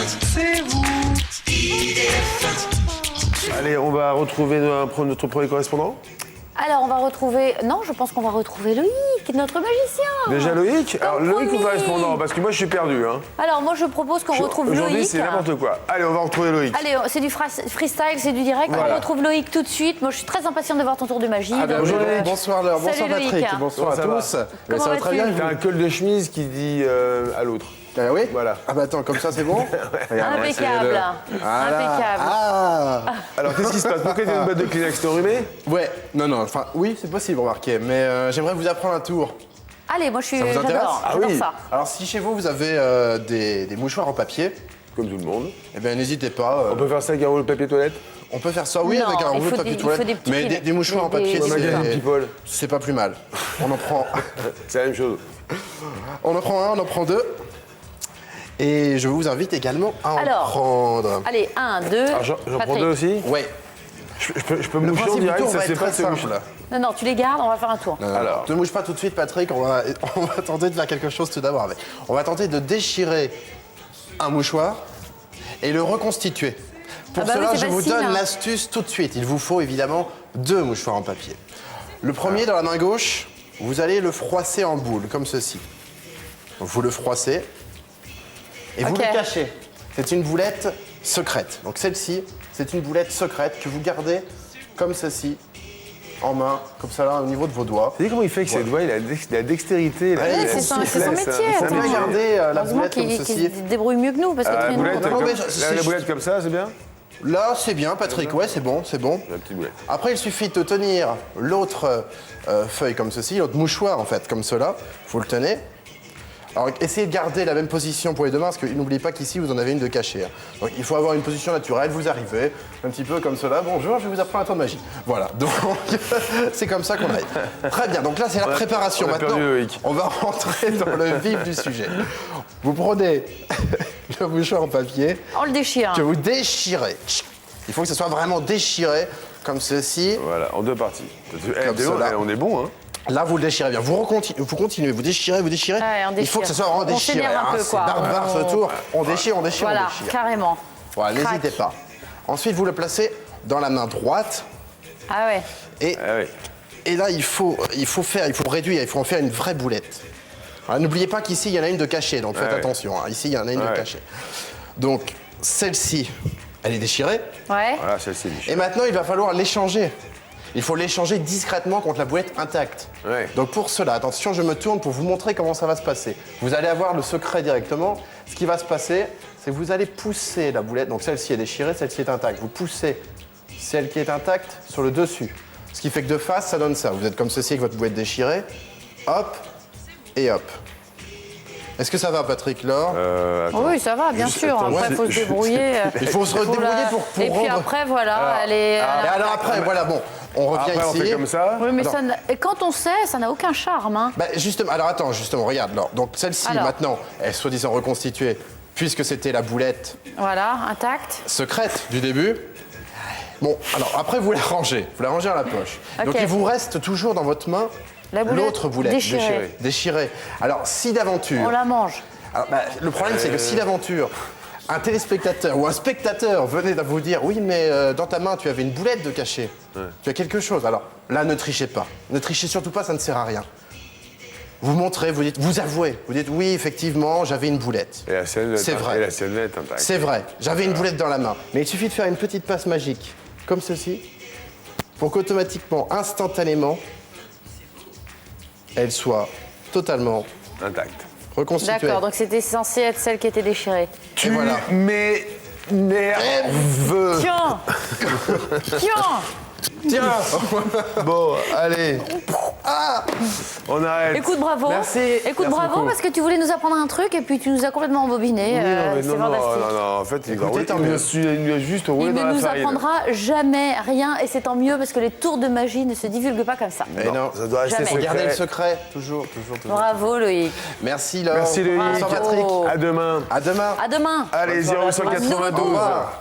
C'est vous. Allez, on va retrouver notre premier correspondant. Alors, on va retrouver... Non, je pense qu'on va retrouver Loïc, notre magicien. Déjà Loïc. Alors Loïc ou promis. correspondant, parce que moi je suis perdu. Hein. Alors, moi, je propose qu'on retrouve Loïc. Aujourd'hui, c'est n'importe quoi. Allez, on va retrouver Loïc. Allez, c'est du freestyle, c'est du direct. Voilà. On retrouve Loïc tout de suite. Moi, je suis très impatiente de voir ton tour de magie. Ah ben, donc, bonjour, Loïc. bonsoir Laure, bonsoir Salut, Patrick, Loïc. bonsoir à Comment tous. ça va Mais ça va vas-tu très bien. T'as un col de chemise qui dit à l'autre. Ah oui. Voilà. Ah bah attends, comme ça c'est bon. Regarde, Impeccable. Voilà. Impeccable. Ah. Alors qu'est-ce qui se passe? Pourquoi t'as une boîte de Kleenex enrhumée? Ouais, non, enfin oui, c'est possible, remarquez, mais j'aimerais vous apprendre un tour. Allez, moi, je suis... Ça vous intéresse? J'adore, Ah j'adore oui. ça. Alors si chez vous vous avez des mouchoirs en papier, Comme tout le monde. eh bien n'hésitez pas. On peut faire ça avec un rouleau de papier toilette? On peut faire ça, oui, Non, avec un il rouleau faut de papier des- il faut toilette, des petits mais Kleenex. des mouchoirs en Des- papier, des- magazine People. c'est pas plus mal. On en prend C'est la même chose. un, on en prend deux. Et je vous invite également à en Alors. prendre. Allez, 1, 2. Alors j'en prends deux aussi? Ouais. Je peux Le moucher en principe du direct, tour ça va c'est être pas très c'est mouche. simple. Non, tu les gardes, on va faire un tour. Alors. Ne bouge pas tout de suite, Patrick. On va tenter de faire quelque chose tout d'abord avec. On va tenter de déchirer un mouchoir et le reconstituer. Pour Ah bah oui, cela, c'est je vous facile, donne hein. l'astuce tout de suite. Il vous faut évidemment 2 mouchoirs en papier. Le premier, dans la main gauche, vous allez le froisser en boule, comme ceci. Vous le froissez et vous Ok. le cachez. C'est une boulette secrète. Donc celle-ci, c'est une boulette secrète que vous gardez comme ceci, en main, comme ça là, au niveau de vos doigts. Vous savez comment il fait avec ses doigts? Il a la dextérité. Ouais, il a c'est son souplesse, métier, c'est un attends. métier. Regardez la Heureusement boulette comme qu'il ceci. se débrouille mieux que nous, parce que La tous les boulette, noms- non, mais comme, c'est- la boulette comme ça, c'est bien? Là, c'est bien, Patrick. Ouais, c'est bon, c'est bon. La petite boulette. Après, il suffit de tenir l'autre feuille comme ceci, l'autre mouchoir en fait, comme cela. Vous le tenez. Alors, essayez de garder la même position pour les deux mains, parce que n'oubliez pas qu'ici, vous en avez une de cachée. Hein. Donc, il faut avoir une position naturelle. Vous arrivez un petit peu comme cela. Bonjour, je vais vous apprendre un tour de magie. Voilà. Donc, c'est comme ça qu'on aille. Très bien. Donc là, c'est la préparation. on a Maintenant, perdu Loïc. on va rentrer dans le vif du sujet. Vous prenez le mouchoir en papier On le déchire. que vous déchirez. Il faut que ce soit vraiment déchiré, comme ceci. Voilà, en deux parties. Comme cela. On est bon, hein? Là, vous le déchirez bien. Vous continuez, vous déchirez, vous déchirez. Ouais, on Il faut que ce soit déchire. vraiment On déchiré. s'énerve un peu, C'est quoi. barbare ce tour. On déchire, on déchire, Voilà, on déchire. carrément. Voilà, Crac. n'hésitez pas. Ensuite, vous le placez dans la main droite. Ah ouais. Et, Ah oui. et là, il faut réduire, il faut en faire une vraie boulette. Alors, n'oubliez pas qu'ici, il y en a une de cachée, donc faites Ouais. attention. Hein. Ici, il y en a une de Ouais. cachée. Donc, celle-ci, elle est déchirée. Ouais. Voilà, celle-ci. Et maintenant, il va falloir l'échanger. Il faut l'échanger discrètement contre la boulette intacte. Ouais. Donc pour cela, attention, je me tourne pour vous montrer comment ça va se passer. Vous allez avoir le secret directement. Ce qui va se passer, c'est que vous allez pousser la boulette. Donc celle-ci est déchirée, celle-ci est intacte. Vous poussez celle qui est intacte sur le dessus. Ce qui fait que de face, ça donne ça. Vous êtes comme ceci avec votre boulette déchirée. Hop et hop. Est-ce que ça va, Patrick, Laure Oui, ça va, bien sûr. attends, Après, il faut se débrouiller. Il faut se débrouiller pour Et puis rendre- après, voilà, elle est... Et alors après, voilà, bon, on revient Après, on ici. fait comme ça. Oui, mais Alors- ça et quand on sait, ça n'a aucun charme. Hein. Bah, justement, alors attends, justement, regarde, Laure. Donc celle-ci, Alors. maintenant, elle est soi-disant reconstituée, puisque c'était la boulette Voilà, intact. secrète du début. Bon, alors après, vous la rangez à la poche. Ok. Donc il vous reste toujours dans votre main La boulette l'autre boulette déchirée. déchirée. Alors, si d'aventure... On la mange. Alors, bah, le problème, c'est que si d'aventure, un téléspectateur ou un spectateur venait à vous dire « Oui, mais dans ta main, tu avais une boulette de cachet. Tu as quelque chose. » Alors là, ne trichez pas. Ne trichez surtout pas, ça ne sert à rien. Vous montrez, vous dites, vous avouez. Vous dites « Oui, effectivement, j'avais une boulette. Et la selle, C'est vrai. Et la selle est intacte. C'est vrai, j'avais une boulette dans la main. Mais il suffit de faire une petite passe magique, comme ceci, pour qu'automatiquement, instantanément, elle soit totalement Intacte. reconstituée. D'accord, donc c'était censé être celle qui était déchirée. Et voilà. M'énerve. Tiens Tiens Tiens. Bon, allez. On arrête. Écoute, bravo. Merci. Écoute, Merci bravo, beaucoup. parce que tu voulais nous apprendre un truc et puis tu nous as complètement embobiné. Oui, non, mais c'est non, fantastique. non, en fait, Écoutez, tant mieux. il lui a juste roulé Il dans ne la nous farine. apprendra jamais rien et c'est tant mieux parce que les tours de magie ne se divulguent pas comme ça. Mais non, Ça doit rester Jamais. secret. gardez le secret, toujours. Bravo Loïc. Merci Laure. Merci Loïc. Bonsoir Patrick. À demain. À demain. À demain. Allez, Bonne soirée à 0892. tous. Au revoir.